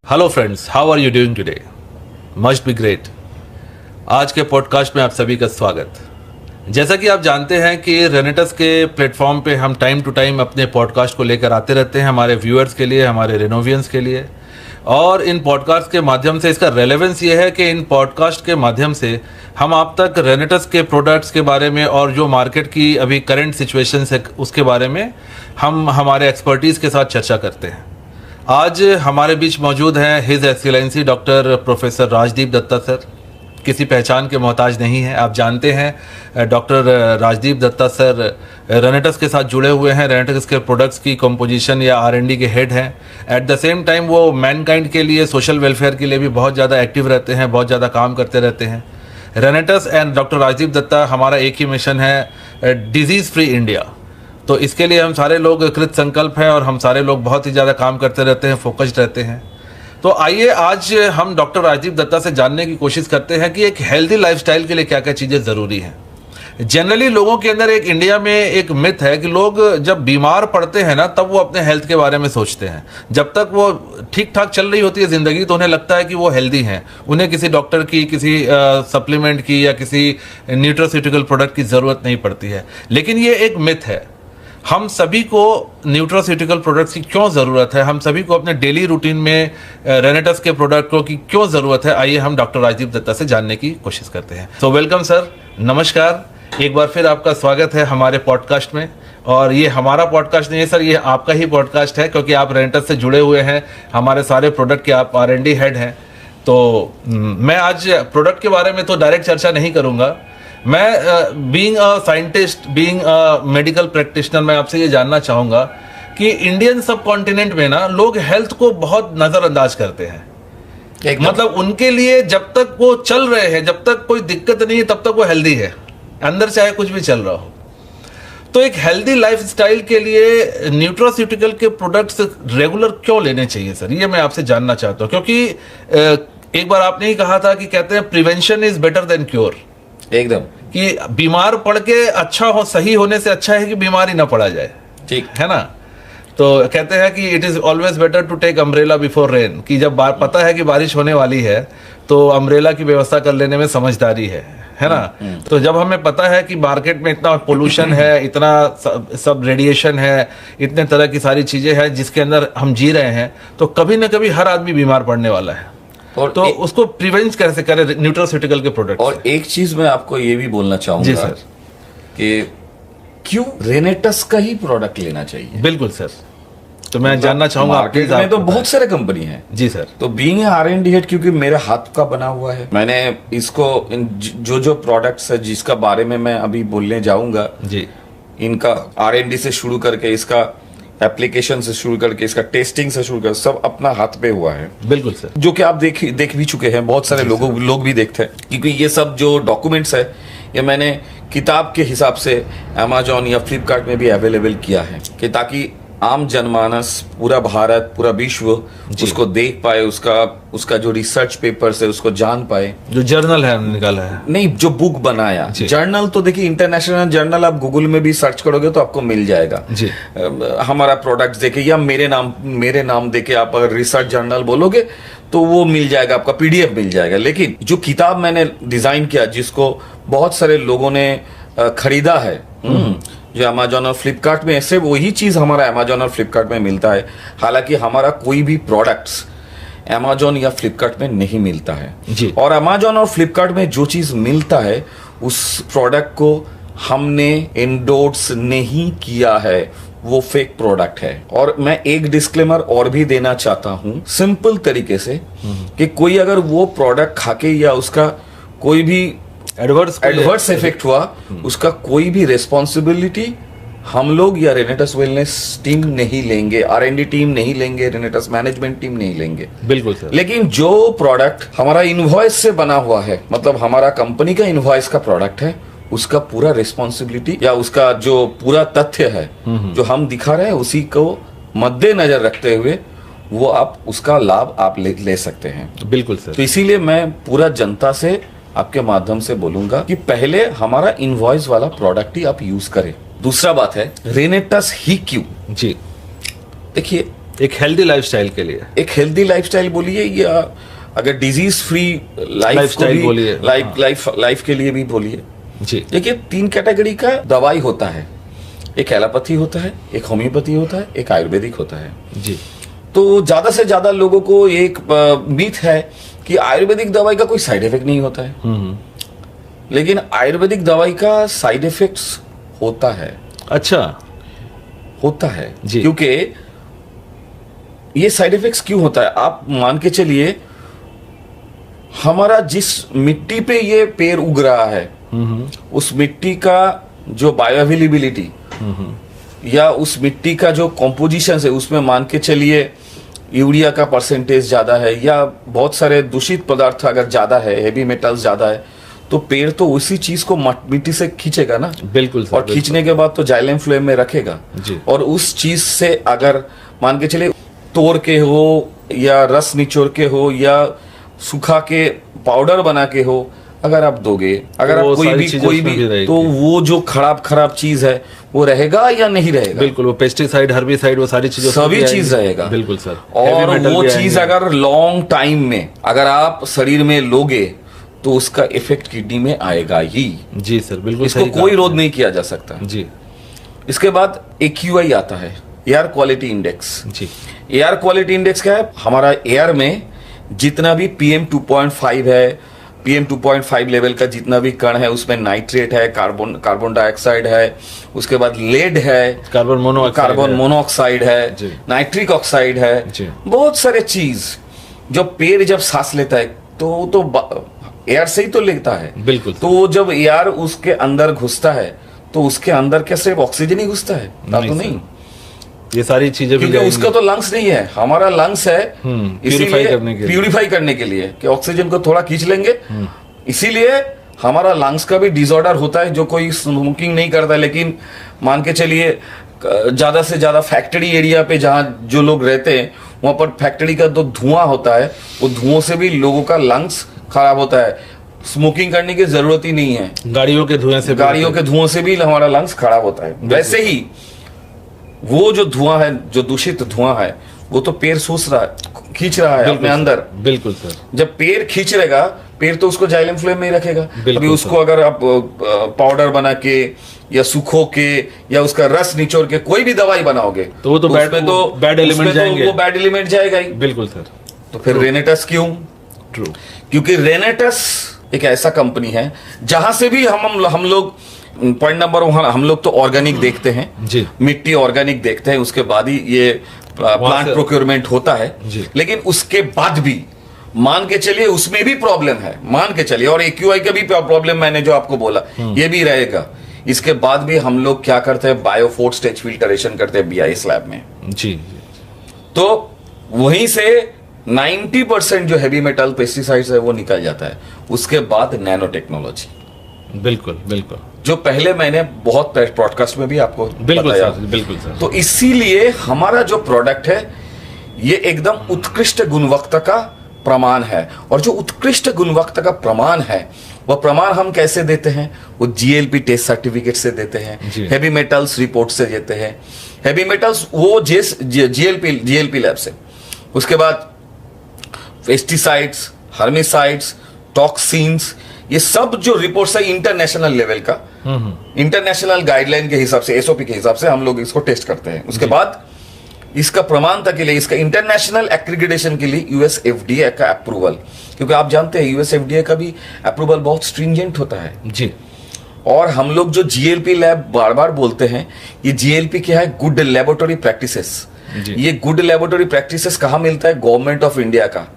Hello friends, how are you doing today? Must be great. आज के podcast में आप सभी का स्वागत। जैसा कि आप जानते हैं कि रेनेटस के प्लेटफॉर्म पे हम टाइम टू टाइम अपने पॉडकास्ट को लेकर आते रहते हैं हमारे व्यूअर्स के लिए, हमारे रेनोवियंस के लिए। और इन पॉडकास्ट के माध्यम से इसका रेलेवेंस ये है कि इन पॉडकास्ट के माध्यम से हम आप तक रेनेटस के प्रोडक्ट्स के बारे में और जो मार्केट की अभी करंट सिचुएशन है उसके बारे में हम हमारे एक्सपर्टीज़ के साथ चर्चा करते हैं। आज हमारे बीच मौजूद हैं his excellency doctor professor Rajdeep Dutta sir. किसी पहचान के मोहताज नहीं हैं, आप जानते हैं doctor Rajdeep Dutta sir Renatus के साथ जुड़े हुए हैं। रेनेटस के प्रोडक्ट्स की कंपोजिशन या R&D के हेड हैं। एट द सेम टाइम वो मैनकाइंड के लिए, सोशल वेलफेयर के लिए भी बहुत ज़्यादा एक्टिव रहते हैं, बहुत ज़्यादा काम करते रहते हैं। Renatus and doctor Rajdeep Dutta, हमारा एक ही मिशन है, डिजीज़ फ्री इंडिया। तो इसके लिए हम सारे लोग कृत संकल्प हैं और हम सारे लोग बहुत ही ज़्यादा काम करते रहते हैं, फोकस्ड रहते हैं। तो आइए आज हम डॉक्टर राजदीप दत्ता से जानने की कोशिश करते हैं कि एक हेल्दी लाइफस्टाइल के लिए क्या क्या चीज़ें ज़रूरी हैं। जनरली लोगों के अंदर एक इंडिया में एक मिथ है कि लोग जब बीमार पड़ते हैं ना तब वो अपने हेल्थ के बारे में सोचते हैं। जब तक वो ठीक ठाक चल रही होती है ज़िंदगी तो उन्हें लगता है कि वो हेल्दी हैं, उन्हें किसी डॉक्टर की, किसी सप्लीमेंट की या किसी न्यूट्रास्यूटिकल प्रोडक्ट की ज़रूरत नहीं पड़ती है। लेकिन ये एक मिथ है। हम सभी को न्यूट्रास्यूटिकल प्रोडक्ट्स की क्यों ज़रूरत है, हम सभी को अपने डेली रूटीन में रेनेटस के प्रोडक्ट को की क्यों ज़रूरत है, आइए हम डॉक्टर राजदीप दत्ता से जानने की कोशिश करते हैं। सो वेलकम सर, नमस्कार। एक बार फिर आपका स्वागत है हमारे पॉडकास्ट में। और ये हमारा पॉडकास्ट नहीं है सर, ये आपका ही पॉडकास्ट है क्योंकि आप रेनेटस से जुड़े हुए हैं, हमारे सारे प्रोडक्ट के आप R&D हेड हैं। तो मैं आज प्रोडक्ट के बारे में तो डायरेक्ट चर्चा नहीं करूँगा। मैं being a scientist, being a medical practitioner, मैं आपसे ये जानना चाहूँगा कि इंडियन सब कॉन्टिनेंट में ना लोग हेल्थ को बहुत नज़रअंदाज करते हैं। मतलब उनके लिए जब तक वो चल रहे हैं, जब तक कोई दिक्कत नहीं है तब तक वो हेल्दी है, अंदर चाहे कुछ भी चल रहा हो। तो एक हेल्दी लाइफस्टाइल के लिए न्यूट्रास्यूटिकल के प्रोडक्ट्स रेगुलर क्यों लेने चाहिए सर, ये मैं आपसे जानना चाहता हूँ। क्योंकि एक बार आपने ही कहा था कि कहते हैं prevention is better than cure. एकदम, कि बीमार पड़ के अच्छा हो, सही होने से अच्छा है कि बीमारी ना पड़ा जाए, ठीक है ना। तो कहते हैं कि it is always better to take umbrella before rain, कि जब पता है कि बारिश होने वाली है तो अम्ब्रेला की व्यवस्था कर लेने में समझदारी है ना। तो जब हमें पता है कि मार्केट में इतना पोल्यूशन है, इतना सब रेडिएशन है, इतने तरह की सारी चीजें हैं जिसके अंदर हम जी रहे हैं, तो कभी ना कभी हर आदमी बीमार पड़ने वाला है। और तो उसको प्रिवेंट कैसे करें न्यूट्रास्यूटिकल के प्रोडक्ट। और एक चीज मैं आपको ये भी बोलना चाहूंगा सर कि क्यों रेनेटस का ही प्रोडक्ट लेना चाहिए। बिल्कुल सर, तो मैं जानना चाहूंगा। मार्केट में तो बहुत सारे कंपनी है जी सर। तो बीइंग R&D हेड, क्योंकि मेरे हाथ का बना हुआ है, मैंने इसको जो प्रोडक्ट्स है जिसका बारे में मैं अभी बोलने जाऊंगा जी, इनका R&D से शुरू करके, इसका एप्लीकेशन से शुरू करके, इसका टेस्टिंग से शुरू कर, सब अपना हाथ पे हुआ है। बिल्कुल सर। जो कि आप देख भी चुके हैं, बहुत सारे लोग भी देखते हैं, क्योंकि ये सब जो डॉक्यूमेंट्स है ये मैंने किताब के हिसाब से Amazon या फ्लिपकार्ट में भी अवेलेबल किया है, कि ताकि आम जनमानस, पूरा भारत, पूरा विश्व उसको देख पाए, उसका जो रिसर्च पेपर्स है उसको जान पाए। जो जर्नल है निकाला है, नहीं, जो बुक बनाया जर्नल, तो देखिए इंटरनेशनल जर्नल आप गूगल में भी सर्च करोगे तो आपको मिल जाएगा जी। हमारा प्रोडक्ट्स देखे या मेरे नाम देके आप अगर रिसर्च जर्नल बोलोगे तो वो मिल जाएगा, आपका PDF मिल जाएगा। लेकिन जो किताब मैंने डिजाइन किया, जिसको बहुत सारे लोगों ने खरीदा है, जो Amazon और फ्लिपकार्ट में, ऐसे वही चीज हमारा Amazon और फ्लिपकार्ट में मिलता है। हालांकि हमारा कोई भी प्रोडक्ट्स Amazon या फ्लिपकार्ट में नहीं मिलता है जी। और Amazon और फ्लिपकार्ट में जो चीज मिलता है उस प्रोडक्ट को हमने एंडोर्स नहीं किया है, वो फेक प्रोडक्ट है। और मैं एक डिस्क्लेमर और भी देना चाहता हूं सिंपल तरीके से, कि कोई अगर वो प्रोडक्ट खाके या उसका कोई भी एडवर्स इफेक्ट हुआ, उसका कोई भी रेस्पॉन्सिबिलिटी हम लोग या रेनेटस वेलनेस टीम नहीं लेंगे, R&D टीम नहीं लेंगे, रेनेटस मैनेजमेंट टीम नहीं लेंगे। बिल्कुल सर। लेकिन जो प्रोडक्ट हमारा इनवॉइस से बना हुआ है, मतलब हमारा कंपनी का इनवॉइस का प्रोडक्ट है, उसका पूरा रिस्पॉन्सिबिलिटी या उसका जो पूरा तथ्य है जो हम दिखा रहे हैं, उसी को मद्देनजर रखते हुए वो आप उसका लाभ आप ले सकते हैं। बिल्कुल सर। तो इसीलिए मैं पूरा जनता से आपके माध्यम से बोलूंगा कि पहले हमारा इनवॉइस वाला प्रोडक्ट ही आप यूज करें। दूसरा बात है रेनेटस ही क्यों। जी देखिए, एक हेल्दी लाइफस्टाइल के लिए, एक हेल्दी लाइफस्टाइल बोलिए या अगर डिजीज फ्री लाइफस्टाइल बोलिए, लाइफ के लिए भी बोलिए जी। देखिए 3 कैटेगरी का दवाई होता है, एक एलोपैथी होता है, एक होम्योपैथी होता है, एक आयुर्वेदिक होता है जी। तो ज्यादा से ज्यादा लोगों को एक मिथ है कि आयुर्वेदिक दवाई का कोई साइड इफेक्ट नहीं होता है, लेकिन आयुर्वेदिक दवाई का साइड इफेक्ट्स होता है। अच्छा, होता है जी। क्योंकि ये साइड इफेक्ट्स क्यों होता है, आप मान के चलिए हमारा जिस मिट्टी पे ये पेड़ उग रहा है उस मिट्टी का जो बायोअवेलेबिलिटी या उस मिट्टी का जो कॉम्पोजिशन है उसमें मान के चलिए यूरिया का परसेंटेज ज्यादा है या बहुत सारे दूषित पदार्थ अगर ज्यादा है, हेवी मेटल्स ज्यादा है, तो पेड़ तो उसी चीज को मिट्टी से खींचेगा ना। बिल्कुल सर, और खींचने के बाद तो जाइलम फ्लेम में रखेगा जी। और उस चीज से अगर मान के चलिए तोड़ के हो या रस निचोड़ के हो या सुखा के पाउडर बना के हो, अगर आप दोगे, अगर आप कोई भी तो वो जो खराब चीज है वो रहेगा या नहीं रहेगा? बिल्कुल, वो पेस्टिसाइड, हर्बिसाइड, वो सारी चीजें, सभी चीज रहेगा। बिल्कुल सर। और वो चीज अगर लॉन्ग टाइम में अगर आप शरीर में लोगे तो उसका इफेक्ट किडनी में आएगा ही। जी सर, बिल्कुल। इसको कोई रोध नहीं किया जा सकता जी। इसके इसके बाद AQI आता है, एयर क्वालिटी इंडेक्स जी। एयर क्वालिटी इंडेक्स क्या है? हमारा एयर में जितना भी PM 2.5 है, PM 2.5 लेवल का जितना भी कण है उसमें नाइट्रेट है, कार्बन डाइऑक्साइड है, उसके बाद लेड है, कार्बन मोनोऑक्साइड है, नाइट्रिक ऑक्साइड है, बहुत सारे चीज जो पेड़ जब सांस लेता है तो एयर से ही तो लेता है। बिल्कुल। तो जब एयर उसके अंदर घुसता है तो उसके अंदर क्या सिर्फ ऑक्सीजन ही घुसता है? नहीं, ये सारी चीजें क्योंकि उसका तो लंग्स नहीं है, हमारा लंग्स है प्यूरिफाई करने के लिए कि ऑक्सीजन को थोड़ा खींच लेंगे। इसीलिए हमारा लंग्स का भी डिसऑर्डर होता है। जो कोई स्मोकिंग नहीं करता, लेकिन मान के चलिए ज्यादा से ज्यादा फैक्ट्री एरिया पे जहां जो लोग रहते हैं वहां पर फैक्ट्री का तो धुआं होता है, वो धुओं से भी लोगों का लंग्स खराब होता है। स्मोकिंग करने की जरूरत ही नहीं है, गाड़ियों के धुएं से भी हमारा लंग्स खराब होता है। वैसे ही वो जो धुआं है, जो दूषित धुआं है, वो तो पेड़ सोच रहा है, खींच रहा है अपने अंदर। बिल्कुल सर। जब पेड़ खींच रहेगा, पेड़ तो उसको जाइलम फ्लेम में ही रखेगा। अभी उसको अगर आप पाउडर बना के या सुखो के या उसका रस निचोड़ के कोई भी दवाई बनाओगे तो वो तो बैड एलिमेंट जाएंगे, वो बैड एलिमेंट जाएगा ही। बिल्कुल सर। तो फिर रेनेटस क्यों? ट्रू। क्योंकि रेनेटस एक ऐसा कंपनी है जहां से भी हम लोग पॉइंट नंबर 1 हम लोग तो ऑर्गेनिक देखते हैं जी, मिट्टी ऑर्गेनिक देखते हैं, उसके बाद ही ये प्लांट प्रोक्योरमेंट होता है। लेकिन उसके बाद भी मान के चलिए उसमें भी प्रॉब्लम है, मान के चलिए, और AQI का भी प्रॉब्लम मैंने जो आपको बोला ये भी रहेगा। इसके बाद भी हम लोग क्या करते हैं? बायोफोर्ट स्टेज फिल्टरेशन करते हैं BIS लैब में जी। तो वहीं से 90% जो हैवी मेटल पेस्टिसाइड्स है वो निकल जाता है। उसके बाद नैनो टेक्नोलॉजी, बिल्कुल बिल्कुल, जो पहले मैंने बहुत पॉडकास्ट में भी आपको बताया। बिल्कुल सर। तो इसीलिए हमारा जो प्रोडक्ट है ये एकदम उत्कृष्ट गुणवत्ता का प्रमाण है। और जो उत्कृष्ट गुणवत्ता का प्रमाण है वह प्रमाण हम कैसे देते हैं? वो GLP टेस्ट सर्टिफिकेट से देते हैं, हैवी मेटल्स रिपोर्ट से देते हैं। हैवी मेटल्स वो GLP लैब से, उसके बाद पेस्टिसाइड्स, हर्बिसाइड्स, टॉक्सिन्स, ये सब जो रिपोर्ट्स है इंटरनेशनल लेवल का, इंटरनेशनल गाइडलाइन के हिसाब से, SOP के हिसाब से हम लोग इसको टेस्ट करते हैं। उसके बाद इसका प्रमाणता के लिए, इसका इंटरनेशनल एक्रीडिटेशन के लिए US FDA का अप्रूवल, क्योंकि आप जानते हैं US FDA का भी अप्रूवल बहुत स्ट्रिंजेंट होता है जी। और हम लोग जो GLP लैब बार बार बोलते हैं, ये GLP क्या है? Good laboratory practices. ये गुड लेबोरेटरी प्रैक्टिसेस कहाँ मिलता है? गवर्नमेंट ऑफ इंडिया का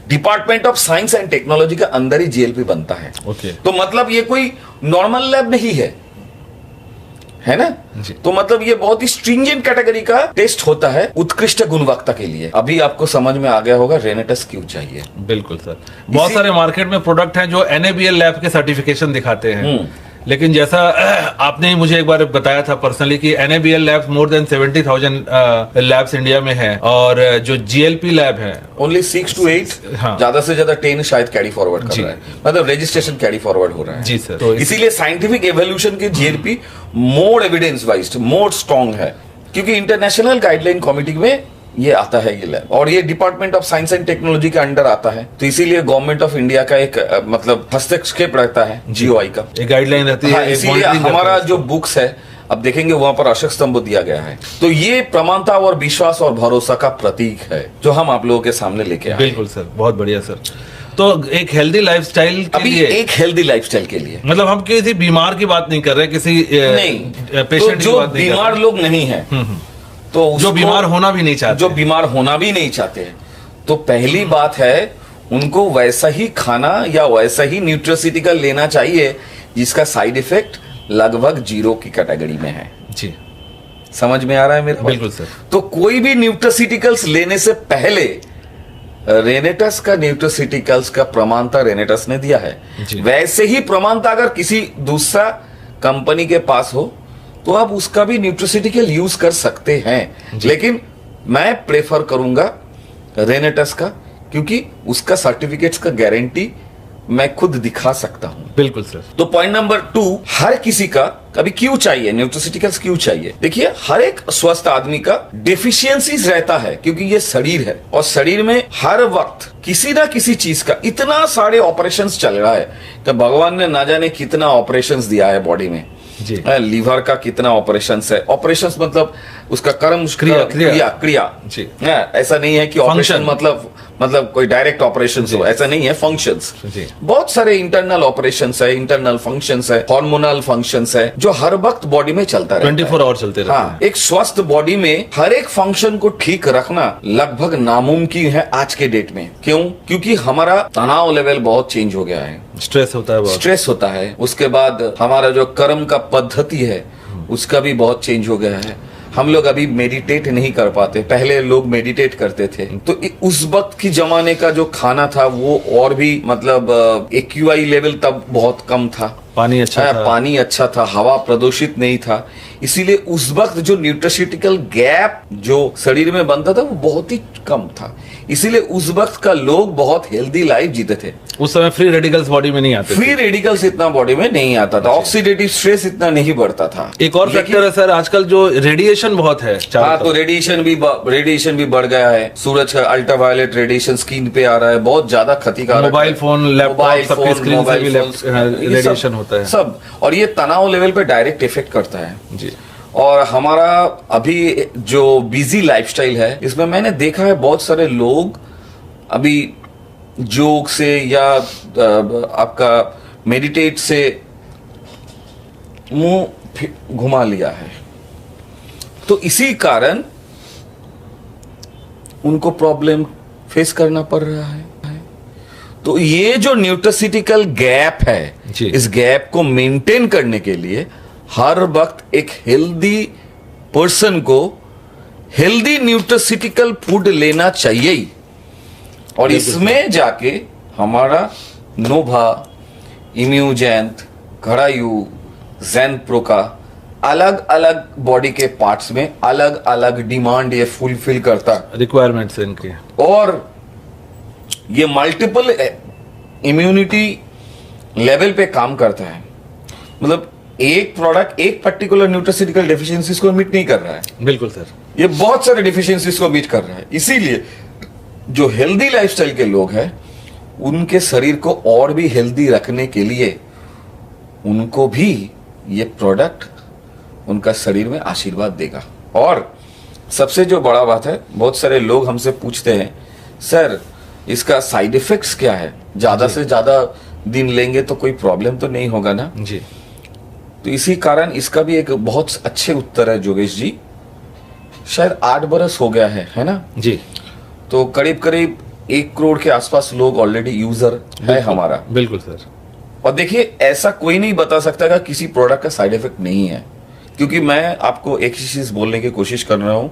department of science and technology के अंदर ही GLP बनता है। तो मतलब ये कोई नॉर्मल लैब नहीं है ना? तो मतलब ये बहुत ही स्ट्रिंजेंट कैटेगरी का टेस्ट होता है उत्कृष्ट गुणवत्ता के लिए। अभी आपको समझ में आ गया होगा रेनेटस क्यों चाहिए। बिल्कुल सर। बहुत सारे मार्केट में प्रोडक्ट हैं जो NABL लैब के सर्टिफिकेशन दिखाते हैं, लेकिन जैसा आपने मुझे एक बार बताया था पर्सनली कि NABL labs more than 70,000 labs India में है, और जो GLP लैब है ओनली 6 to 8, ज्यादा से ज्यादा 10 शायद कैरी फॉरवर्ड कर रहा है, मतलब रजिस्ट्रेशन कैरी फॉरवर्ड हो रहा है जी सर। तो इसीलिए साइंटिफिक एवोल्यूशन की GLP more evidence wised, more strong है, क्योंकि इंटरनेशनल गाइडलाइन कमिटी में ये आता है ये लैब, और ये department of science and technology के अंडर आता है, तो इसीलिए गवर्नमेंट ऑफ इंडिया का एक मतलब हस्तक्षेप रहता है GOI का, एक गाइडलाइन रहती है। इसीलिए हमारा जो बुक्स है अब देखेंगे वहां पर अशोक स्तंभ दिया गया है, तो ये प्रमाणता और विश्वास और भरोसा का प्रतीक है जो हम आप लोगों के सामने लेके आए। बिल्कुल सर, बहुत बढ़िया सर। तो एक हेल्दी लाइफस्टाइल के अभी लिए, एक हेल्दी लाइफस्टाइल के लिए मतलब हम किसी बीमार की बात नहीं कर रहे, किसी नहीं पेशेंट जो बीमार लोग नहीं है, तो जो बीमार होना भी नहीं चाहते, जो बीमार होना भी नहीं चाहते, तो पहली बात है उनको वैसा ही खाना या वैसा ही न्यूट्रास्यूटिकल लेना चाहिए जिसका साइड इफेक्ट लगभग 0 की कैटेगरी में है। जी, समझ में आ रहा है मेरे? बिल्कुल सर। तो कोई भी न्यूट्रास्यूटिकल्स लेने से पहले रेनेटस का न्यूट्रास्यूटिकल्स का प्रमाणता रेनेटस ने दिया है, वैसे ही प्रमाणता अगर किसी दूसरा कंपनी के पास हो तो आप उसका भी न्यूट्रास्यूटिकल यूज कर सकते हैं, लेकिन मैं प्रेफर करूंगा रेनेटस का, क्योंकि उसका सर्टिफिकेट्स का गारंटी मैं खुद दिखा सकता हूं। बिल्कुल सर। तो पॉइंट नंबर 2, हर किसी का कभी क्यों चाहिए न्यूट्रास्यूटिकल्स, क्यों चाहिए? देखिए, हर एक स्वस्थ आदमी का डेफिशिएंसीज रहता है, क्योंकि ये शरीर है और शरीर में हर वक्त किसी ना किसी चीज का इतना सारे ऑपरेशंस चल रहा है कि भगवान ने ना जाने कितना ऑपरेशंस दिया है बॉडी में। जी। लीवर का कितना ऑपरेशंस है, ऑपरेशंस मतलब उसका कर्म क्रिया जी। ऐसा नहीं है कि ऑपरेशन मतलब कोई डायरेक्ट ऑपरेशन हो, ऐसा नहीं है, फंक्शंस। बहुत सारे इंटरनल ऑपरेशंस है, इंटरनल फंक्शंस है, हार्मोनल फंक्शंस है, जो हर वक्त बॉडी में चलता रहता है, 24 आवर चलते रहते हैं। एक स्वस्थ बॉडी में हर एक फंक्शन को ठीक रखना लगभग नामुमकिन है आज के डेट में। क्यों? क्योंकि हमारा तनाव लेवल बहुत चेंज हो गया है, स्ट्रेस होता है, उसके बाद हमारा जो कर्म का पद्धति है उसका भी बहुत चेंज हो गया है। हम लोग अभी मेडिटेट नहीं कर पाते, पहले लोग मेडिटेट करते थे, तो उस वक्त की जमाने का जो खाना था वो और भी मतलब AQI लेवल तब बहुत कम था, पानी अच्छा था, हवा प्रदूषित नहीं था, इसीलिए उस वक्त जो न्यूट्रास्यूटिकल गैप जो शरीर में बनता था वो बहुत ही कम था, इसीलिए उस वक्त का लोग बहुत हेल्दी लाइफ जीते थे। उस समय फ्री रेडिकल्स बॉडी में नहीं आते, फ्री रेडिकल्स इतना बॉडी में नहीं आता था, ऑक्सीडेटिव स्ट्रेस इतना नहीं बढ़ता था। एक और फैक्टर है सर, आजकल जो रेडिएशन बहुत है। हाँ, तो रेडिएशन भी बढ़ गया है, सूरज का अल्ट्रावायलेट रेडिएशन स्किन पे आ रहा है, बहुत ज्यादा क्षतिकारक। मोबाइल फोन, लैपटॉप, सबकी स्क्रीन से भी रेडिएशन होता है सब, और ये तनाव लेवल पे डायरेक्ट इफेक्ट करता है जी। और हमारा अभी जो बिजी लाइफस्टाइल है, इसमें मैंने देखा है बहुत सारे लोग अभी जोग से या आपका मेडिटेट से मुंह घुमा लिया है, तो इसी कारण उनको प्रॉब्लम फेस करना पड़ रहा है। तो ये जो न्यूट्रास्यूटिकल गैप है, इस गैप को मेंटेन करने के लिए हर वक्त एक हेल्दी पर्सन को हेल्दी न्यूट्रास्यूटिकल फूड लेना चाहिए ही। और इसमें जाके हमारा नोभा, इम्यूजेंट, घड़ायू, ज़ेनप्रो का अलग अलग बॉडी के पार्ट्स में अलग अलग डिमांड ये फुलफिल करता, रिक्वायरमेंट्स इनके, और ये मल्टीपल इम्यूनिटी लेवल पे काम करता है। मतलब एक प्रोडक्ट एक पर्टिकुलर न्यूट्रास्यूटिकल डेफिशिएंसीज को मीट नहीं कर रहा है। बिल्कुल सर, ये बहुत सारे डेफिशिएंसीज को मीट कर रहा है। इसीलिए जो हेल्दी लाइफस्टाइल के लोग हैं उनके शरीर को और भी हेल्दी रखने के लिए उनको भी ये प्रोडक्ट उनका शरीर में आशीर्वाद देगा। और सबसे जो बड़ा बात है, बहुत सारे लोग हमसे पूछते हैं, सर इसका साइड इफेक्ट्स क्या है, ज्यादा से ज्यादा दिन लेंगे तो कोई प्रॉब्लम तो नहीं होगा ना जी। तो इसी कारण इसका भी एक बहुत अच्छे उत्तर है जोगेश जी। शायद 8 बरस हो गया है ना जी, तो करीब करीब 1 करोड़ के आसपास लोग ऑलरेडी यूजर है हमारा। बिल्कुल सर। और देखिए, ऐसा कोई नहीं बता सकता कि किसी प्रोडक्ट का साइड इफेक्ट नहीं है, क्योंकि मैं आपको एक ही चीज बोलने की कोशिश कर रहा हूं,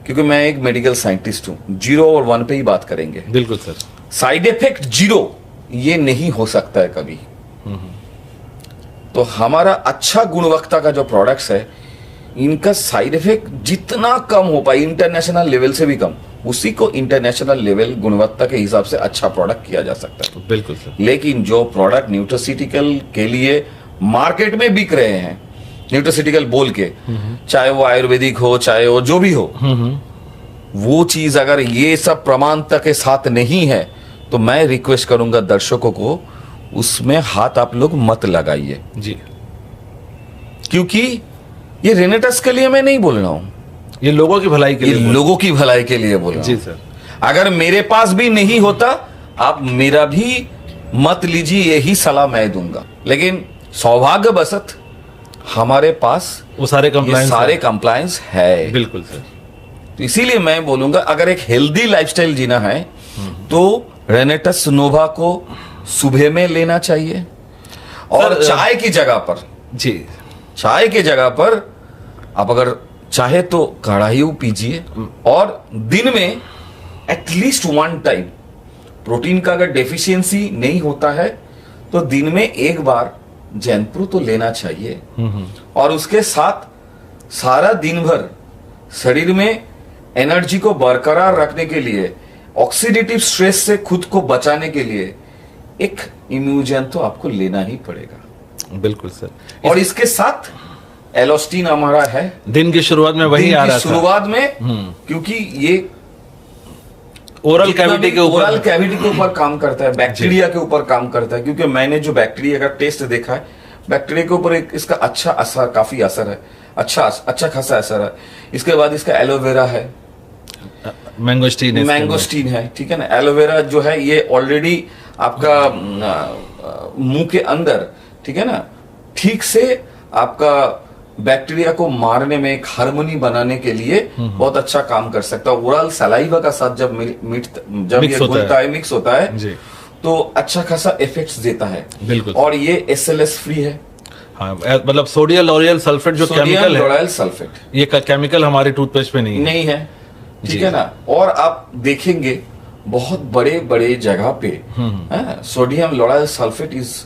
क्योंकि मैं एक मेडिकल साइंटिस्ट हूं। 0 और 1 पे ही बात करेंगे। बिल्कुल सर। साइड इफेक्ट 0 ये नहीं हो सकता है कभी। तो हमारा अच्छा गुणवत्ता का जो प्रोडक्ट्स है, इनका साइड इफेक्ट जितना कम हो पाए, इंटरनेशनल लेवल से भी कम, उसी को इंटरनेशनल लेवल गुणवत्ता के हिसाब से अच्छा प्रोडक्ट किया जा सकता है। बिल्कुल सर। लेकिन जो प्रोडक्ट न्यूट्रास्यूटिकल के लिए मार्केट में बिक रहे हैं, न्यूट्रास्यूटिकल बोल के, चाहे वो आयुर्वेदिक हो चाहे वो जो भी हो, वो चीज अगर ये सब प्रमाणता के साथ नहीं है तो मैं रिक्वेस्ट करूंगा दर्शकों को उसमें हाथ आप लोग मत लगाइए जी, क्योंकि ये रेनेटस के लिए मैं नहीं बोल रहा हूं, ये लोगों की भलाई के ये लिए लोगों की भलाई के लिए बोल रहा हूं। जी सर। अगर मेरे पास भी नहीं होता आप मेरा भी मत लीजिए, यही सलाह मैं दूंगा। लेकिन सौभाग्यवशत हमारे पास वो सारे कंप्लायंस है। बिल्कुल सर। तो इसीलिए मैं बोलूंगा अगर एक हेल्दी लाइफस्टाइल जीना है तो रेनेटस नोवा को सुबह में लेना चाहिए और सर, चाय की जगह पर जी, चाय की जगह पर आप अगर चाहे तो कढ़ाई पीजिए और दिन में एटलीस्ट 1 टाइम प्रोटीन का अगर डेफिशिएंसी नहीं होता है तो दिन में एक बार जैनप्रो तो लेना चाहिए। और उसके साथ सारा दिन भर शरीर में एनर्जी को बरकरार रखने के लिए, ऑक्सीडेटिव स्ट्रेस से खुद को बचाने के लिए एक इम्यूजन तो आपको लेना ही पड़ेगा। बिल्कुल सर। और इसके साथ एलोस्टिन हमारा है। दिन की शुरुआत में वही आ रहा था। शुरुआत में क्योंकि ये ओरल कैविटी के ऊपर काम करता है, बैक्टीरिया के ऊपर काम करता है। क्योंकि मैंने जो बैक्टीरिया का टेस्ट देखा है, बैक्टीरिया के ऊपर एक इसका अच्छा असर, काफी असर है, अच्छा खासा असर है। इसके बाद इसका एलोवेरा है, मैंगोस्टीन है, ठीक है ना। एलोवेरा जो है ये ऑलरेडी आपका मुंह के अंदर, ठीक है ना, ठीक से आपका बैक्टीरिया को मारने में, एक हार्मोनी बनाने के लिए बहुत अच्छा काम कर सकता है। ओरल सलाइवा का साथ जब ये घुलता है, मिक्स होता है तो अच्छा खासा इफेक्ट्स देता है। बिल्कुल। और ये SLS फ्री है। हाँ, मतलब सोडियम लॉरियल सल्फेट जो केमिकल है, सल्फेट, ये केमिकल हमारे टूथपेस्ट में नहीं है, ठीक है ना। और आप देखेंगे बहुत बड़े बड़े जगह पे sodium L'Oréal sulphate is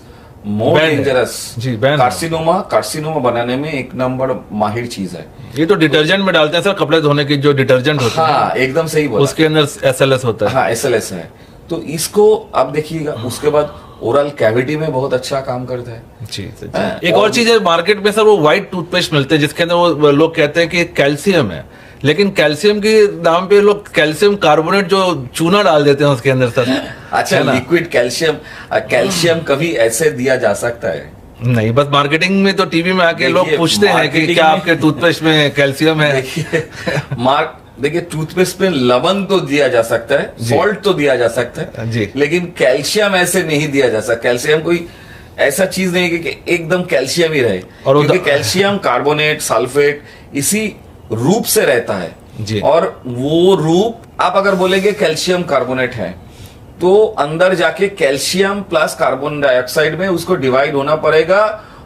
more dangerous. Carcinoma बनाने में एक नंबर माहिर चीज है। ये तो डिटर्जेंट में डालते हैं सर, कपड़े धोने की जो डिटर्जेंट होता है। हाँ, एकदम सही बोला। उसके अंदर SLS होता है। हाँ, SLS है। तो इसको आप देखिएगा। उसके बाद ओरल कैविटी में बहुत अच्छा काम करता है। जी, एक और चीज है मार्केट में सर, वो व्हाइट टूथपेस्ट मिलते हैं जिसके अंदर वो लोग कहते हैं कि कैल्शियम है, लेकिन कैल्शियम के नाम पे लोग कैल्शियम कार्बोनेट जो चूना डाल देते हैं उसके अंदर सर। अच्छा, लिक्विड कैल्शियम कभी ऐसे दिया जा सकता है? नहीं, बस मार्केटिंग में तो टीवी में आके लोग पूछते हैं कि क्या आपके टूथपेस्ट में कैल्शियम है। देखिए टूथपेस्ट में लवण तो दिया जा सकता है, सॉल्ट तो दिया जा सकता है जी, लेकिन कैल्शियम ऐसे नहीं दिया जा सकता। कैल्शियम कोई ऐसा चीज नहीं है कि एकदम कैल्शियम ही रहे, और क्योंकि कैल्शियम कार्बोनेट, सल्फेट इसी रूप से रहता है जी। और वो रूप आप अगर बोलेंगे कैल्शियम कार्बोनेट है तो अंदर जाके कैल्शियम प्लस कार्बन डाइऑक्साइड में उसको डिवाइड होना पड़ेगा,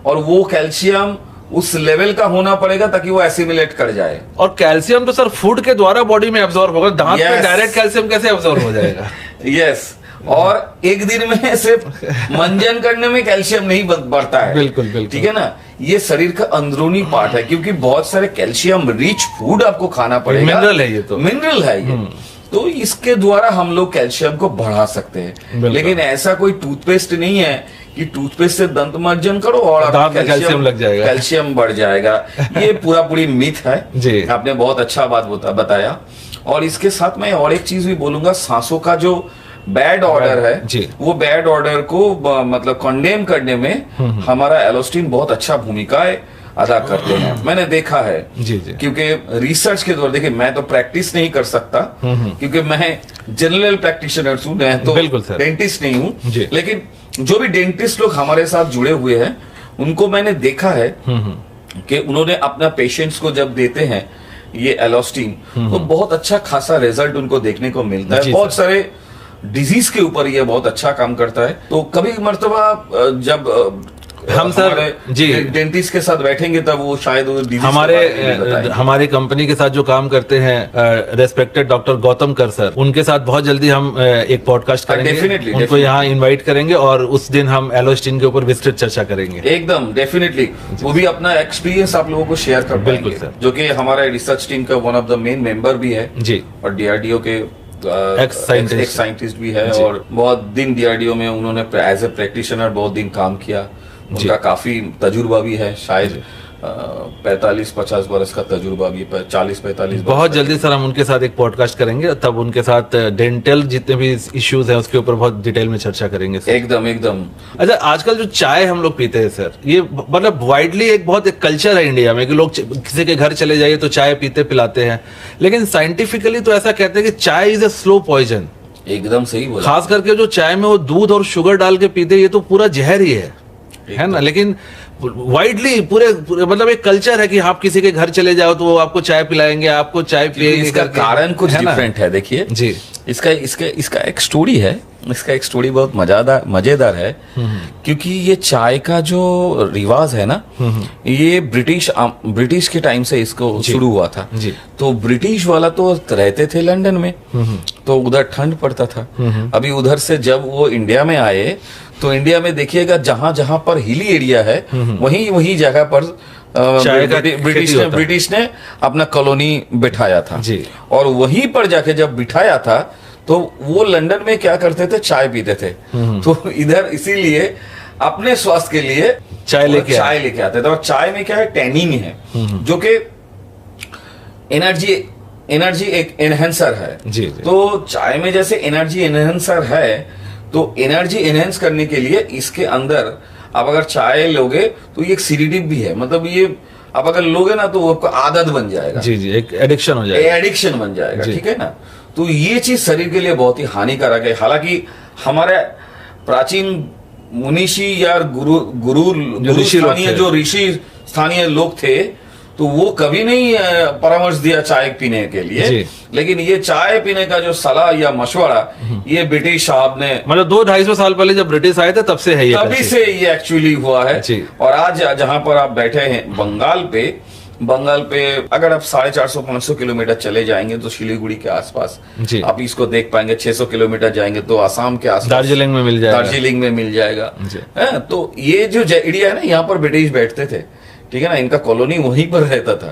और वो कैल्शियम उस लेवल का होना पड़ेगा ताकि वो एसिमिलेट कर जाए। और कैल्शियम तो सर फूड के द्वारा बॉडी में एब्जॉर्ब होगा, दांत पे डायरेक्ट कैल्शियम कैसे एब्जॉर्ब हो जाएगा? यस और एक दिन में सिर्फ मंजन करने में कैल्शियम नहीं बढ़ता है। बिल्कुल बिल्कुल, ठीक है ना। ये शरीर का अंदरूनी पार्ट है, क्योंकि बहुत सारे कैल्शियम रिच फूड आपको खाना पड़ेगा। मिनरल है ये, तो मिनरल है ये। तो इसके द्वारा हम लोग कैल्शियम को बढ़ा सकते हैं, लेकिन ऐसा कोई टूथपेस्ट नहीं है कि टूथपेस्ट से दंत मार्जन करो और कैल्शियम लग जाएगा, कैल्शियम बढ़ जाएगा। ये पूरी मिथ है जी। आपने बहुत अच्छा बात बताया। और इसके साथ मैं और एक चीज भी बोलूंगा, सांसों का जो बैड ऑर्डर है जी, वो बैड ऑर्डर को मतलब कंडेम करने में हमारा एलोस्टिन बहुत अच्छा भूमिकाएं अदा करते हैं। मैंने देखा है जी जी। क्योंकि रिसर्च के द्वारा, देखिए मैं तो प्रैक्टिस नहीं कर सकता क्योंकि मैं जनरल प्रैक्टिशनर हूँ, मैं तो डेंटिस्ट नहीं हूँ, लेकिन जो भी डेंटिस्ट लोग हमारे साथ जुड़े हुए हैं उनको मैंने देखा है कि उन्होंने अपना पेशेंट्स को जब देते हैं ये एलोस्टिन तो बहुत अच्छा खासा रिजल्ट उनको देखने को मिलता है। बहुत सारे डिजीज के ऊपर ये बहुत अच्छा काम करता है। तो कभी मर्तबा जब हम सर जी डेंटिस्ट के साथ बैठेंगे तब वो शायद हमारी कंपनी के साथ जो काम करते हैं रेस्पेक्टेड डॉक्टर गौतम कर सर, उनके साथ बहुत जल्दी हम एक पॉडकास्ट करेंगे, उनको यहाँ इनवाइट करेंगे और उस दिन हम एलोस्टिन के ऊपर विस्तृत चर्चा करेंगे। एकदम डेफिनेटली, वो भी अपना एक्सपीरियंस आप लोगों को शेयर कर पाएंगे। बिल्कुल सर, जो कि हमारा रिसर्च टीम का one of the main member भी है जी, और DRDO के एक्स साइंटिस्ट भी है, और बहुत दिन DRDO में उन्होंने एज ए प्रैक्टिशनर बहुत दिन काम किया। उनका काफी तजुर्बा भी है, शायद 45-50 बरस का तजुर्बा भी, 40-45 बहुत जल्दी सर हम उनके साथ एक पॉडकास्ट करेंगे, तब उनके साथ डेंटल जितने भी इश्यूज हैं उसके ऊपर बहुत डिटेल में चर्चा करेंगे सर। एकदम एकदम। अच्छा, आजकल जो चाय हम लोग पीते हैं सर, ये मतलब वाइडली एक बहुत एक कल्चर है इंडिया में कि लोग किसी के घर चले जाइए तो चाय पीते पिलाते हैं, लेकिन साइंटिफिकली तो ऐसा कहते हैं कि चाय इज अ स्लो पॉइजन। एकदम सही बोला। खास करके जो चाय में वो दूध और शुगर डाल के पीते, ये तो पूरा जहर ही है ना। लेकिन वाइडली पूरे मतलब एक कल्चर है कि आप किसी के घर चले जाओ तो वो आपको चाय पिलाएंगे, आपको चाय पिएंगे। इसका कारण कुछ डिफरेंट है, देखिए जी। इसका एक स्टोरी है, इसका एक स्टोरी बहुत मजेदार है, क्योंकि ये चाय का जो रिवाज है ना, ये ब्रिटिश के टाइम से इसको शुरू हुआ था जी। तो ब्रिटिश वाला तो रहते थे लंदन में, तो उधर ठंड पड़ता था। अभी उधर से जब वो इंडिया में आए तो इंडिया में देखिएगा जहां जहां पर हिली एरिया है वही जगह पर ब्रिटिश ने अपना कॉलोनी बिठाया था जी। और वहीं पर जाके जब बिठाया था तो वो लंदन में क्या करते थे, चाय पीते थे। तो इधर इसीलिए अपने स्वास्थ्य के लिए चाय लेके आते थे। और चाय में क्या है, टैनिन है जो कि एनर्जी एक एनहेंसर है जी। तो चाय में जैसे एनर्जी एनहेंसर है, तो एनर्जी एनहेंस करने के लिए इसके अंदर आप अगर चाय लोगे तो ये एक सीडेटिव भी है, मतलब ये आप अगर लोगे ना तो वो आपको आदत बन जाएगा जी जी, एक एडिक्शन हो जाएगा, एडिक्शन बन जाएगा, ठीक है ना। तो ये चीज शरीर के लिए बहुत ही हानिकारक है। हालांकि हमारे प्राचीन मुनीषी या गुरु स्थानीय लोग थे, तो वो कभी नहीं परामर्श दिया चाय पीने के लिए, लेकिन ये चाय पीने का जो सलाह या मशवरा ये ब्रिटिश साहब ने, मतलब 200-250 साल पहले जब ब्रिटिश आए थे तब से है ये, तभी से ये एक्चुअली हुआ है। और आज जहां पर आप बैठे हैं बंगाल पे अगर आप 450-500 किलोमीटर चले जाएंगे तो सिलीगुड़ी के आसपास आप इसको देख पाएंगे। 600 किलोमीटर जाएंगे तो आसाम के आसपास दार्जिलिंग में मिल जाएगा। तो ये जो एरिया है ना, यहाँ पर ब्रिटिश बैठते थे, ठीक है ना, इनका कॉलोनी वहीं पर रहता था,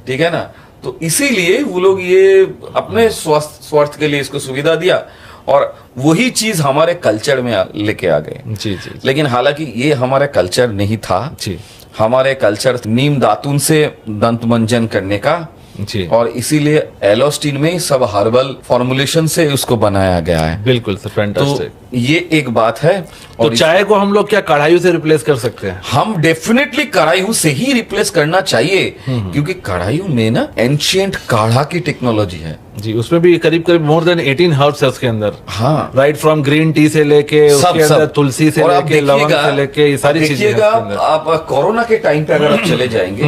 ठीक है ना। तो इसीलिए वो लोग ये अपने स्वार्थ के लिए इसको सुविधा दिया और वही चीज हमारे कल्चर में लेके आ गए जी। लेकिन हालांकि ये हमारा कल्चर नहीं था जी। हमारे कल्चर नीम दातुन से दंत मंजन करने का जी, और इसीलिए एलोस्टिन में सब हर्बल फॉर्मुलेशन से उसको बनाया गया है। बिल्कुल सर, फैंटास्टिक। तो ये एक बात है। और तो चाय को हम लोग क्या कढ़ाई से रिप्लेस कर सकते हैं? हम डेफिनेटली कढ़ाई से ही रिप्लेस करना चाहिए, क्योंकि कढ़ाई में ना एंशिएंट काढ़ा की टेक्नोलॉजी है जी। उसमें भी करीब मोर देन 18 हर्ब्स है उसके अंदर। हाँ, राइट फ्रॉम ग्रीन टी से लेके उसके अंदर तुलसी से लेके लवंग से लेके ये सारी चीजें। आप कोरोना के टाइम पे अगर आप चले जाएंगे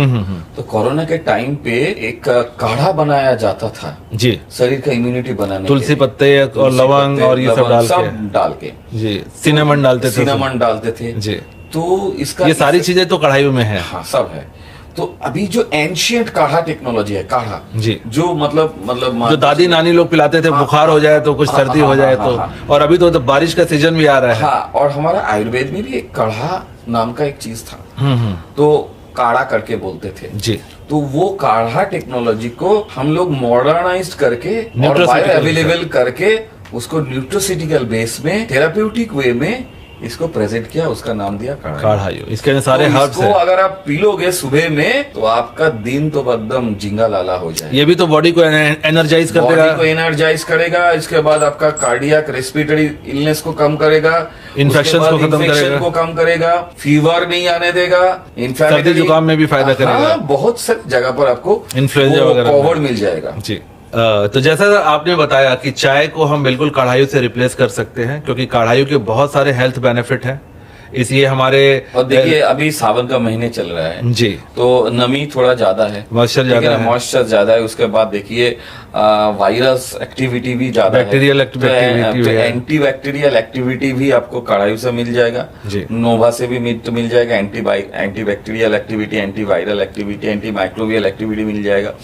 तो कोरोना के टाइम पे एक काढ़ा बनाया जाता था जी, शरीर का इम्यूनिटी बनाने, तुलसी पत्ते और लवंग और ये सब डाल के जी, सिनेमन डालते थे जी। तो इसका ये सारी चीजें तो कढ़ाई में है। हाँ, सब है। तो अभी जो एंशिएंट काढ़ा टेक्नोलॉजी है, काढ़ा जी, जो मतलब जो दादी नानी लोग पिलाते थे, बुखार हो जाए तो, कुछ सर्दी हो जाए तो, और अभी तो बारिश का सीजन भी आ रहा है। हाँ, और हमारा आयुर्वेद में भी एक काढ़ा नाम का एक चीज था, तो काढ़ा करके बोलते थे जी। तो वो काढ़ा टेक्नोलॉजी को हम लोग मॉडर्नाइज करके और बायो अवेलेबल करके उसको न्यूट्रोसिटिकल बेस में थेराप्यूटिक वे में इसको प्रेजेंट किया, उसका नाम दिया काढ़ा। इसके सारे हर्ब्स हैं। अगर आप पी लोगे सुबह में तो आपका दिन तो एकदम जिंगा लाला हो जाएगा। ये भी तो बॉडी को एनर्जाइज करेगा, इसके बाद आपका कार्डियक रेस्पिरेटरी इलनेस को कम करेगा, इन्फेक्शन को कम करेगा, फीवर नहीं आने देगा, सर्दी जुकाम में भी फायदा करेगा। बहुत सारी जगह पर आपको इन्फ्लुएंजा वगैरह कवर मिल जाएगा जी। तो जैसा आपने बताया कि चाय को हम बिल्कुल कढ़ाई से रिप्लेस कर सकते हैं, क्योंकि कढ़ाई के बहुत सारे हेल्थ बेनिफिट हैं। इसलिए हमारे, और देखिए अभी सावन का महीने चल रहा है जी, तो नमी थोड़ा ज्यादा है, मॉइस्चर ज्यादा है। उसके बाद देखिए वायरस एक्टिविटी भी ज्यादा है, bacterial activity, anti bacterial activity भी आपको कढ़ाई से मिल जाएगा जी। नोवा से भी मिल जाएगा anti bacterial activity, anti viral activity, anti microbial activity मिल जाएगा।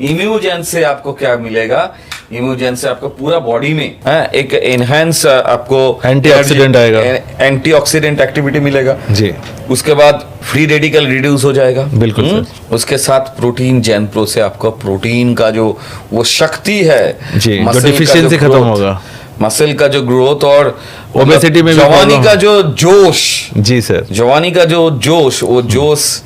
इम्यूजेन से आपको क्या मिलेगा? इम्यूजेन से आपको पूरा बॉडी में एक एनहांस आपको एंटीऑक्सीडेंट आएगा, एंटीऑक्सीडेंट एक्टिविटी मिलेगा जी। उसके बाद फ्री रेडिकल रिड्यूस हो जाएगा। बिल्कुल उसके साथ प्रोटीन जैन प्रो से आपको प्रोटीन का जो वो शक्ति है जी, जो डिफिशियंसी खत्म होगा, मसल का जो ग्रोथ और ओबेसिटी में जवानी का जो जोश जी सर, जवानी का जो जोश, वो जोश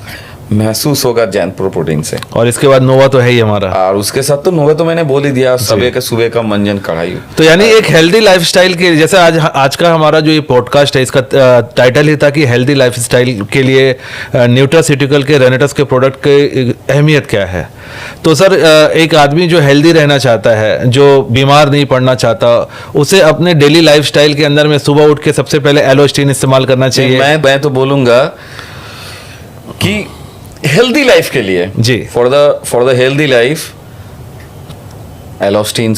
महसूस होगा जैनप्रो प्रोटीन से। और इसके बाद नोवा तो है ही हमारा, और उसके साथ तो नोवा तो मैंने बोल ही दिया, सुबह का मंजन कढ़ाई। तो यानी एक हेल्दी लाइफस्टाइल के, जैसे आज का हमारा जो ये पॉडकास्ट है इसका टाइटल ही था कि हेल्दी लाइफस्टाइल के लिए न्यूट्रास्यूटिकल के रेनेटस के प्रोडक्ट की अहमियत क्या है। तो सर एक आदमी जो हेल्दी रहना चाहता है, जो बीमार नहीं पड़ना चाहता, उसे अपने डेली लाइफस्टाइल के अंदर में सुबह उठ के सबसे पहले एलोस्टिन इस्तेमाल करना चाहिए। मैं तो बोलूंगा कि हेल्दी लाइफ के लिए जी, फॉर द हेल्दी लाइफ एलोस्टिन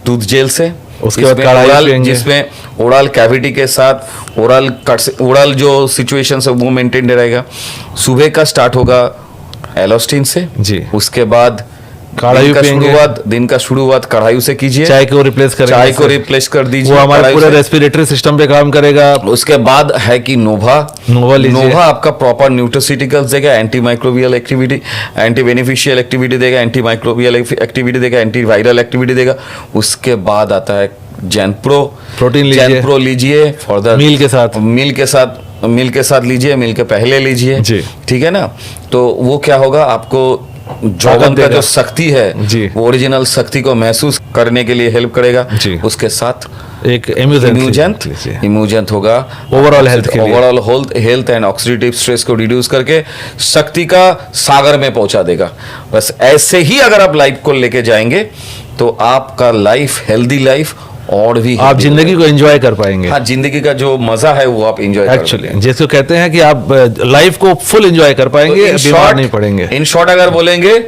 टूथ जेल से, उसके बाद कढ़ाई जिसमें ओरल कैविटी के साथ ओरल जो सिचुएशन है वो मेंटेन रहेगा। सुबह का स्टार्ट होगा एलोस्टिन से जी, उसके बाद दिन का शुरुआत कढ़ाई से कीजिए। चाय को रिप्लेस कर दीजिए, वो हमारे पूरे रेस्पिरेटरी सिस्टम पे काम करेगा। उसके बाद है कि नोवा आपका प्रॉपर न्यूट्रास्यूटिकल्स देगा, anti microbial activity, anti beneficial activity देगा, एंटी माइक्रोबियल एक्टिविटी देगा, एंटी वायरल एक्टिविटी देगा। उसके बाद आता है जैनप्रो प्रोटीन लीजिए फॉर द मील के साथ लीजिए, मील के पहले लीजिए, ठीक है ना। तो वो क्या होगा, आपको जॉगन का जो शक्ति है वो ओरिजिनल शक्ति को महसूस करने के लिए हेल्प करेगा। उसके साथ एक इम्यूजेंट होगा overall health and oxidative stress को रिड्यूस करके शक्ति का सागर में पहुंचा देगा। बस ऐसे ही अगर आप लाइफ को लेके जाएंगे तो आपका लाइफ हेल्दी लाइफ और भी आप जिंदगी को एंजॉय कर पाएंगे। हाँ, जिंदगी का जो मजा है वो आप एंजॉय एक्चुअली जिसको कहते हैं कि आप लाइफ को फुल एंजॉय कर पाएंगे, बीमार नहीं पड़ेंगे। इन शॉर्ट अगर बोलेंगे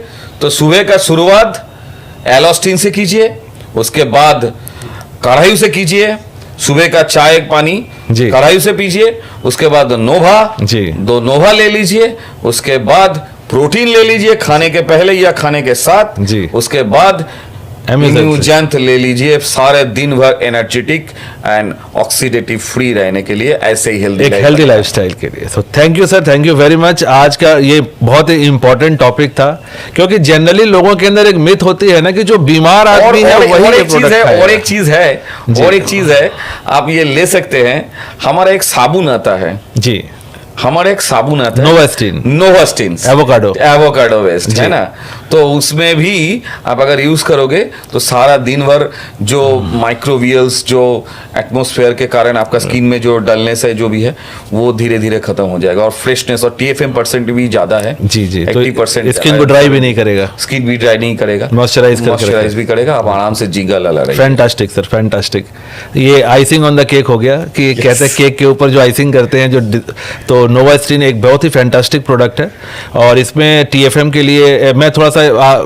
तो सुबह का शुरुआत एलोस्टिन से कीजिए, उसके बाद कढ़ाई से कीजिए, सुबह का चाय पानी कढ़ाई से पीजिए, उसके बाद दो नोवा ले लीजिए, उसके बाद प्रोटीन ले लीजिए खाने के पहले या खाने के साथ, उसके बाद इम्यूजेंट ले लीजिए, सारे दिन भर एनर्जेटिक एंड ऑक्सीडेटिव फ्री रहने के लिए, ऐसे ही हेल्दी लाइफस्टाइल के लिए। So thank you sir, thank you very much. आज का ये बहुत ही इंपॉर्टेंट टॉपिक था, क्योंकि जनरली लोगों के अंदर एक मिथ होती है ना कि जो बीमार आदमी है वही और एक चीज है आप ये ले सकते हैं, हमारा एक साबुन आता है जी, हमारा एक साबुन आता है नोवास्टिन एवोकाडो वेस्ट है ना, तो उसमें भी आप अगर यूज करोगे तो सारा दिन भर जो माइक्रोवियल्स जो एटमॉस्फेयर के कारण आपका स्किन में जो डलनेस है जो भी है वो धीरे धीरे खत्म हो जाएगा, और फ्रेशनेस और TFM % भी ज्यादा है जी 80%। स्किन को ड्राई भी नहीं करेगा, स्किन भी ड्राई नहीं करेगा, मॉइस्चराइज भी करेगा, आप आराम से जीगा लला रहे। Fantastic sir, fantastic. ये आइसिंग ऑन द केक हो गया कि कहते हैं केक के ऊपर जो आइसिंग करते हैं जो, तो नोवास्टिन एक बहुत ही फैंटास्टिक प्रोडक्ट है। और इसमें TFM के लिए मैं थोड़ा सा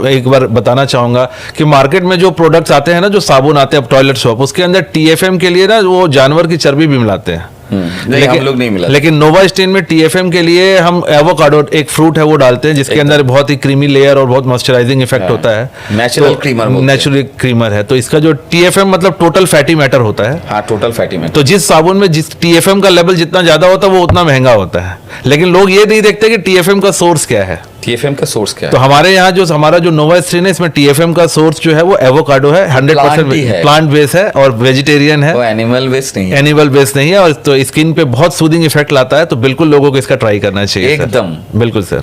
एक बार बताना चाहूंगा कि मार्केट में जो प्रोडक्ट्स आते हैं ना, जो साबुन आते हैं टॉयलेट सोप, उसके अंदर TFM के लिए ना वो जानवर की चर्बी भी मिलाते हैं, हम लोग नहीं मिला। लेकिन नोवास्टिन में TFM के लिए हम एवोकाडो एक फ्रूट है वो डालते हैं, जिसके अंदर बहुत ही क्रीमी लेयर और बहुत मॉइस्चराइजिंग इफेक्ट होता है, नेचुरल क्रीमर है। तो इसका जो TFM मतलब टोटल फैटी मैटर होता है। हाँ, टोटल फैटी मैटर। तो जिस साबुन में जिस TFM का लेवल जितना ज्यादा होता है वो उतना महंगा होता है, लेकिन लोग ये नहीं देखते कि TFM का सोर्स क्या है। TFM का सोर्स क्या है? तो हमारे यहाँ जो हमारा जो नोवास्टिन है इसमें TFM का सोर्स जो है वो एवोकाडो है, 100% प्लांट बेस है और वेजिटेरियन है, एनिमल बेस नहीं है, एनिमल बेस नहीं है। और तो स्किन पे बहुत सूदिंग इफेक्ट लाता है, तो बिल्कुल लोगों को इसका ट्राई करना चाहिए एकदम। बिल्कुल सर।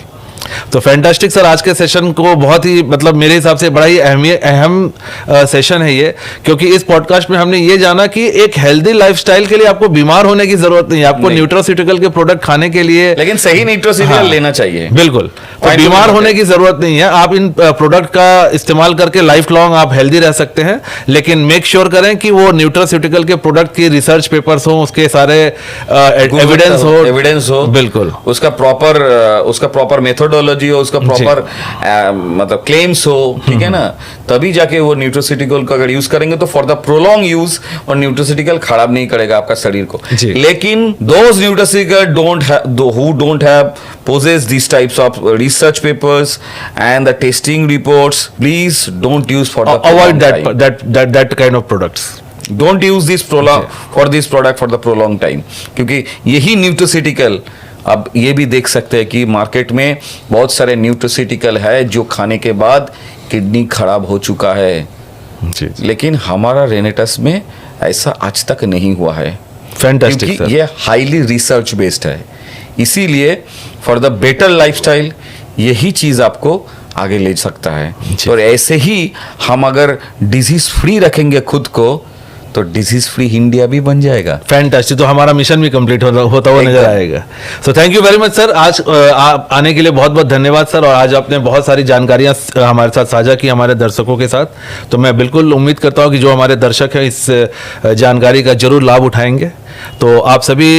तो फैंटास्टिक सर, आज के सेशन को बहुत ही मतलब मेरे हिसाब से बड़ा ही अहम सेशन है ये, क्योंकि इस पॉडकास्ट में हमने ये जाना कि एक हेल्दी लाइफस्टाइल के लिए आपको बीमार होने की जरूरत नहीं है, आपको न्यूट्रास्यूटिकल के प्रोडक्ट खाने के लिए, लेकिन सही न्यूट्रास्यूटिकल लेना चाहिए। बिल्कुल, तो बीमार होने की जरूरत नहीं है। आप इन प्रोडक्ट का इस्तेमाल करके लाइफ लॉन्ग आप हेल्दी रह सकते हैं, लेकिन मेक श्योर करें कि वो न्यूट्रास्यूटिकल के प्रोडक्ट की रिसर्च पेपर्स हो, उसके सारे एविडेंस हो, बिल्कुल उसका प्रॉपर मेथोडोलॉजी हो, उसका प्रॉपर मतलब क्लेम्स हो, ठीक है ना, तभी जाके वो न्यूट्रास्यूटिकल का अगर यूज करेंगे तो फॉर द प्रोलॉन्ग यूज और न्यूट्रास्यूटिकल खराब नहीं करेगा आपका शरीर को। लेकिन those nutraceutical who don't have possess these types of research papers and the testing reports, please don't use for the avoid that kind of products. Don't use this product for the prolonged time, क्योंकि यही nutraceutical अब ये भी देख सकते हैं कि market में बहुत सारे न्यूट्रास्यूटिकल है जो खाने के बाद किडनी खराब हो चुका है जी। लेकिन हमारा रेनेटस में ऐसा आज तक नहीं हुआ है। फैंटास्टिक क्योंकि ये हाईली रिसर्च बेस्ड है, इसीलिए फॉर द बेटर लाइफस्टाइल यही चीज आपको आगे ले सकता है। और ऐसे ही हम अगर डिजीज फ्री रखेंगे खुद को तो डिजीज फ्री इंडिया भी बन जाएगा। फैंटास्टिक, तो हमारा मिशन भी कंप्लीट होता हुआ नजर आएगा। So thank you very much sir, आज आप आने के लिए बहुत बहुत धन्यवाद सर। और आज आपने बहुत सारी जानकारियां हमारे साथ साझा की हमारे दर्शकों के साथ। तो मैं बिल्कुल उम्मीद करता हूं कि जो हमारे दर्शक हैं इस जानकारी का जरूर लाभ उठाएंगे। तो आप सभी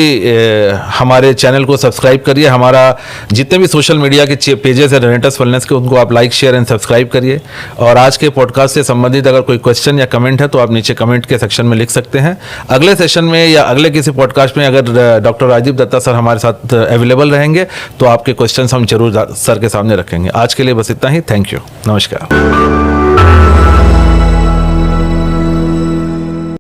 हमारे चैनल को सब्सक्राइब करिए, हमारा जितने भी सोशल मीडिया के पेजेस है रेनेटस वेलनेस के, उनको आप लाइक शेयर एंड सब्सक्राइब करिए। और आज के पॉडकास्ट से संबंधित अगर कोई क्वेश्चन या कमेंट है तो आप नीचे कमेंट के सेक्शन में लिख सकते हैं। अगले सेशन में या अगले किसी पॉडकास्ट में अगर डॉक्टर राजीव दत्ता सर हमारे साथ अवेलेबल रहेंगे तो आपके क्वेश्चन हम जरूर सर के सामने रखेंगे। आज के लिए बस इतना ही। थैंक यू, नमस्कार।